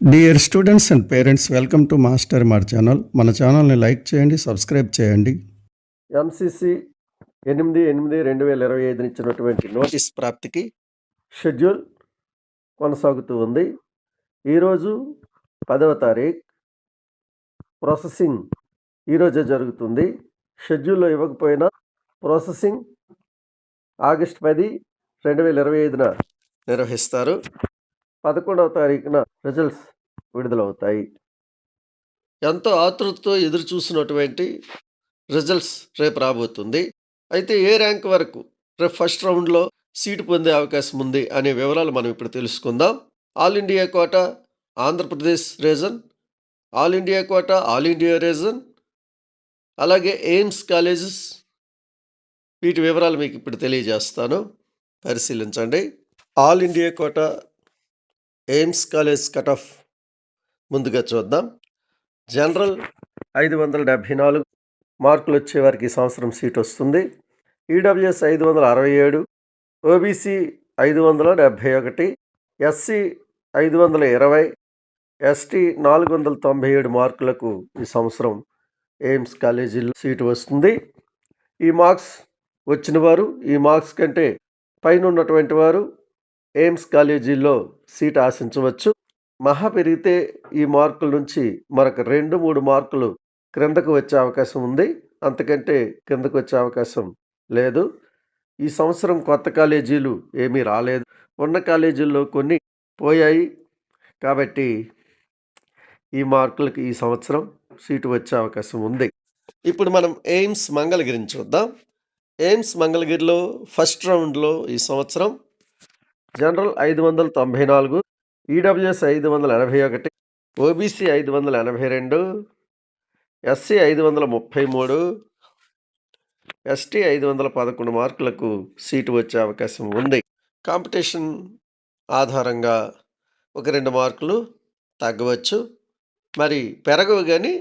Dear students and parents, welcome to master మార్ channel. మన ఛానల్ని లైక్ చేయండి, సబ్స్క్రైబ్ చేయండి. ఎంసీసీ 8/8/2025 ఇచ్చినటువంటి నోటీస్ ప్రాప్తికి షెడ్యూల్ కొనసాగుతూ ఉంది. ఈరోజు 10వ తారీఖు. ప్రాసెసింగ్ ఈరోజే జరుగుతుంది. షెడ్యూల్లో ఇవ్వకపోయినా ప్రాసెసింగ్ ఆగస్టు 10, 2025న నిర్వహిస్తారు. 11వ తారీఖున రిజల్ట్స్ విడుదలవుతాయి. ఎంతో ఆతృతతో ఎదురు చూసినటువంటి రిజల్ట్స్ రేపు రాబోతుంది. అయితే ఏ ర్యాంక్ వరకు రేపు ఫస్ట్ రౌండ్లో సీటు పొందే అవకాశం ఉంది అనే వివరాలు మనం ఇప్పుడు తెలుసుకుందాం. All India quota Andhra Pradesh region, all India quota all India region, అలాగే ఎయిమ్స్ కాలేజెస్, వీటి వివరాలు మీకు ఇప్పుడు తెలియజేస్తాను, పరిశీలించండి. All India quota AIIMS college cut off ముందుగా చూద్దాం. జనరల్ 574 మార్కులు వచ్చే వారికి ఈ సంవత్సరం సీట్ వస్తుంది. ఈడబ్ల్యూఎస్ 567, ఓబీసీ 571, ఎస్సీ 520, ఎస్టీ 497 మార్కులకు ఈ సంవత్సరం ఎయిమ్స్ కాలేజీలో సీటు వస్తుంది. ఈ మార్క్స్ వచ్చిన వారు, ఈ మార్క్స్ కంటే పైన ఉన్నటువంటి వారు ఎయిమ్స్ కాలేజీల్లో సీట్ ఆశించవచ్చు. మహా పెరిగితే ఈ మార్కుల నుంచి మరొక 2-3 మార్కులు క్రిందకు వచ్చే అవకాశం ఉంది. అంతకంటే కిందకు వచ్చే అవకాశం లేదు. ఈ సంవత్సరం కొత్త కాలేజీలు ఏమీ రాలేదు. ఉన్న కాలేజీల్లో కొన్ని పోయాయి. కాబట్టి ఈ మార్కులకి ఈ సంవత్సరం సీటు వచ్చే అవకాశం ఉంది. ఇప్పుడు మనం ఎయిమ్స్ మంగళగిరిని చూద్దాం. ఎయిమ్స్ మంగళగిరిలో ఫస్ట్ రౌండ్లో ఈ సంవత్సరం general 594, EWS 581, OBC 582, SC 533, ST 511 మార్కులకు సీటు వచ్చే అవకాశం ఉంది. కాంపిటీషన్ ఆధారంగా ఒక 2 మార్కులు తగ్గవచ్చు, మరి పెరగవు, కానీ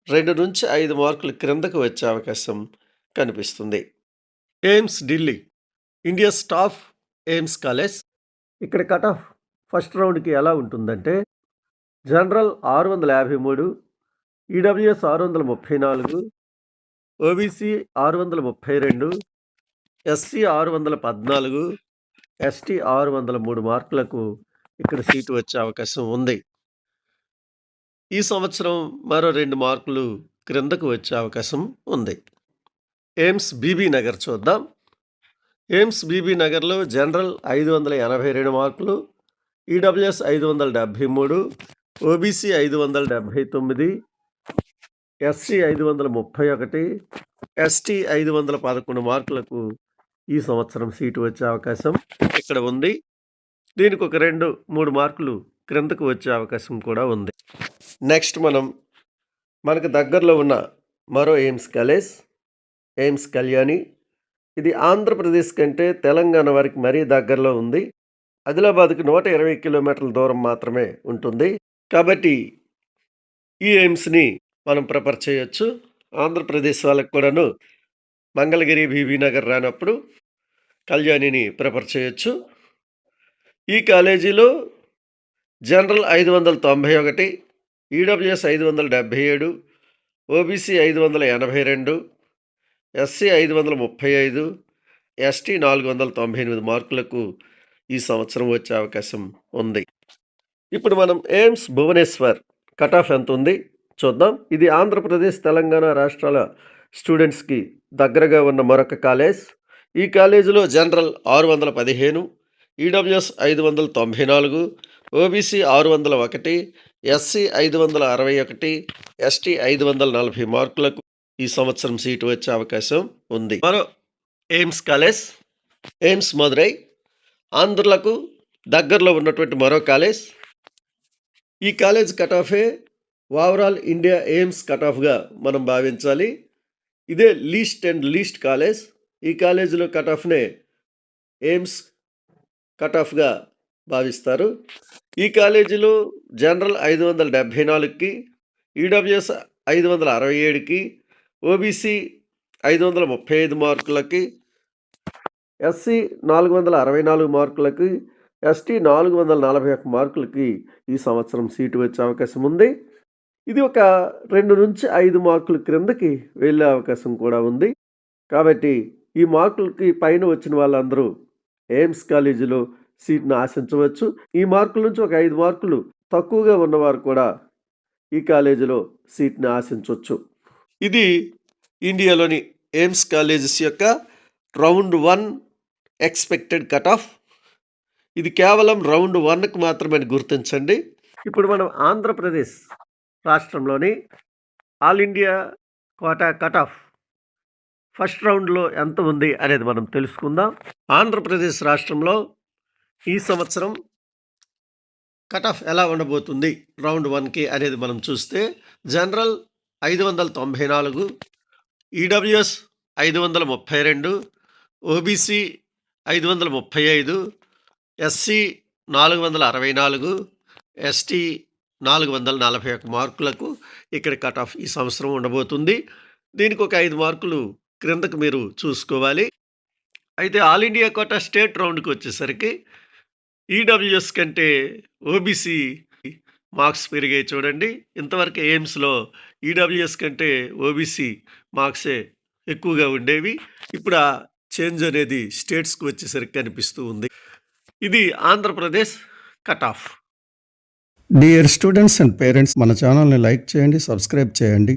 2 నుంచి 5 మార్కులు క్రిందకు వచ్చే అవకాశం కనిపిస్తుంది. AIIMS Delhi, India staff AIIMS college. ఇక్కడ కట్ ఆఫ్ ఫస్ట్ రౌండ్కి ఎలా ఉంటుందంటే general 653, EWS 634, OBC 632, SC 614, ST 603 మార్కులకు ఇక్కడ సీటు వచ్చే అవకాశం ఉంది. ఈ సంవత్సరం మరో 2 మార్కులు క్రిందకు వచ్చే అవకాశం ఉంది. ఎయిమ్స్ బీబీ నగర్ చూద్దాం. ఎయిమ్స్ బీబీ నగర్లో జనరల్ 582 మార్కులు, ఈడబ్ల్యూఎస్ 573, ఓబీసీ 579, ఎస్సీ 531, ఎస్టీ 511 మార్కులకు ఈ సంవత్సరం సీటు వచ్చే అవకాశం ఇక్కడ ఉంది. దీనికి ఒక 2-3 మార్కులు క్రిందకు వచ్చే అవకాశం కూడా ఉంది. నెక్స్ట్ మనకు దగ్గరలో ఉన్న మరో ఎయిమ్స్ కాలేజ్, ఎయిమ్స్ కళ్యాణి. ఇది ఆంధ్రప్రదేశ్ కంటే తెలంగాణ వారికి మరీ దగ్గరలో ఉంది. ఆదిలాబాద్కి 120 కిలోమీటర్ల దూరం మాత్రమే ఉంటుంది. కాబట్టి ఈ ఎయిమ్స్ని మనం ప్రిఫర్ చేయొచ్చు. ఆంధ్రప్రదేశ్ వాళ్ళకి కూడాను మంగళగిరి, బీబీ నగర్ రానప్పుడు కళ్యాణిని ప్రిఫర్ చేయొచ్చు. ఈ కాలేజీలో general 591, EWS 577, OBC 582, SC 535, ST 498 మార్కులకు ఈ సంవత్సరం వచ్చే అవకాశం ఉంది. ఇప్పుడు మనం ఎయిమ్స్ భువనేశ్వర్ కట్ ఆఫ్ ఎంత ఉంది చూద్దాం. ఇది ఆంధ్రప్రదేశ్, తెలంగాణ రాష్ట్రాల స్టూడెంట్స్కి దగ్గరగా ఉన్న మరొక కాలేజ్. ఈ కాలేజీలో general 615, EWS 594, OBC 601, SC 561, ST 540 మార్కులకు ఈ సంవత్సరం సీటు వచ్చే అవకాశం ఉంది. మరో ఎయిమ్స్ కాలేజ్ ఎయిమ్స్ మదురై, ఆంధ్రులకు దగ్గరలో ఉన్నటువంటి మరో కాలేజ్. ఈ కాలేజ్ కట్ ఆఫే ఓవరాల్ ఇండియా ఎయిమ్స్ కట్ ఆఫ్గా మనం భావించాలి. ఇదే లీస్ట్ కాలేజ్. ఈ కాలేజీలో కట్ ఆఫ్నే ఎయిమ్స్ కట్ ఆఫ్గా భావిస్తారు. ఈ కాలేజీలో జనరల్ 574కి, ఈడబ్ల్యూఎస్ 567కి, ఓబీసీ 535 మార్కులకి, ఎస్సీ 464 మార్కులకి, ఎస్టీ 441 మార్కులకి ఈ సంవత్సరం సీటు వచ్చే అవకాశం ఉంది. ఇది ఒక 2-5 మార్కుల క్రిందకి వెళ్ళే అవకాశం కూడా ఉంది. కాబట్టి ఈ మార్కులకి పైన వచ్చిన వాళ్ళందరూ ఎయిమ్స్ కాలేజీలో సీట్‌ని ఆశించవచ్చు. ఈ మార్కుల నుంచి ఒక 5 మార్కులు తక్కువగా ఉన్నవారు కూడా ఈ కాలేజీలో సీట్‌ని ఆశించొచ్చు. ఇది ఇండియాలోని ఎయిమ్స్ కాలేజెస్ యొక్క రౌండ్ 1 ఎక్స్‌పెక్టెడ్ కట్ ఆఫ్. ఇది కేవలం రౌండ్ 1కి మాత్రమే అని గుర్తించండి. ఇప్పుడు మనం ఆంధ్రప్రదేశ్ రాష్ట్రంలోని all India quota cut off first రౌండ్‌లో ఎంత ఉంది అనేది మనం తెలుసుకుందాం. ఆంధ్రప్రదేశ్ రాష్ట్రంలో ఈ సంవత్సరం కట్ ఆఫ్ ఎలా ఉండబోతుంది రౌండ్ 1కి అనేది మనం చూస్తే general 594, EWS 532, OBC 535, SC 464, ST 441 మార్కులకు ఇక్కడ కట్ ఆఫ్ ఈ సంవత్సరం ఉండబోతుంది. దీనికి ఒక 5 మార్కులు క్రిందకు మీరు చూసుకోవాలి. అయితే ఆల్ ఇండియా కోటా స్టేట్ రౌండ్‌కి వచ్చేసరికి ఈడబ్ల్యూఎస్ కంటే ఓబీసీ మార్క్స్ పెరిగాయి చూడండి. ఇంతవరకు ఎయిమ్స్‌లో ఈడబ్ల్యూఎస్ కంటే ఓబీసీ మార్క్సే ఎక్కువగా ఉండేవి. ఇప్పుడు ఆ చేంజ్ అనేది స్టేట్స్‌కి వచ్చేసరికి కనిపిస్తూ ఉంది. ఇది Andhra Pradesh cut off. Dear students and parents, మన ఛానల్ని లైక్ చేయండి, సబ్స్క్రైబ్ చేయండి.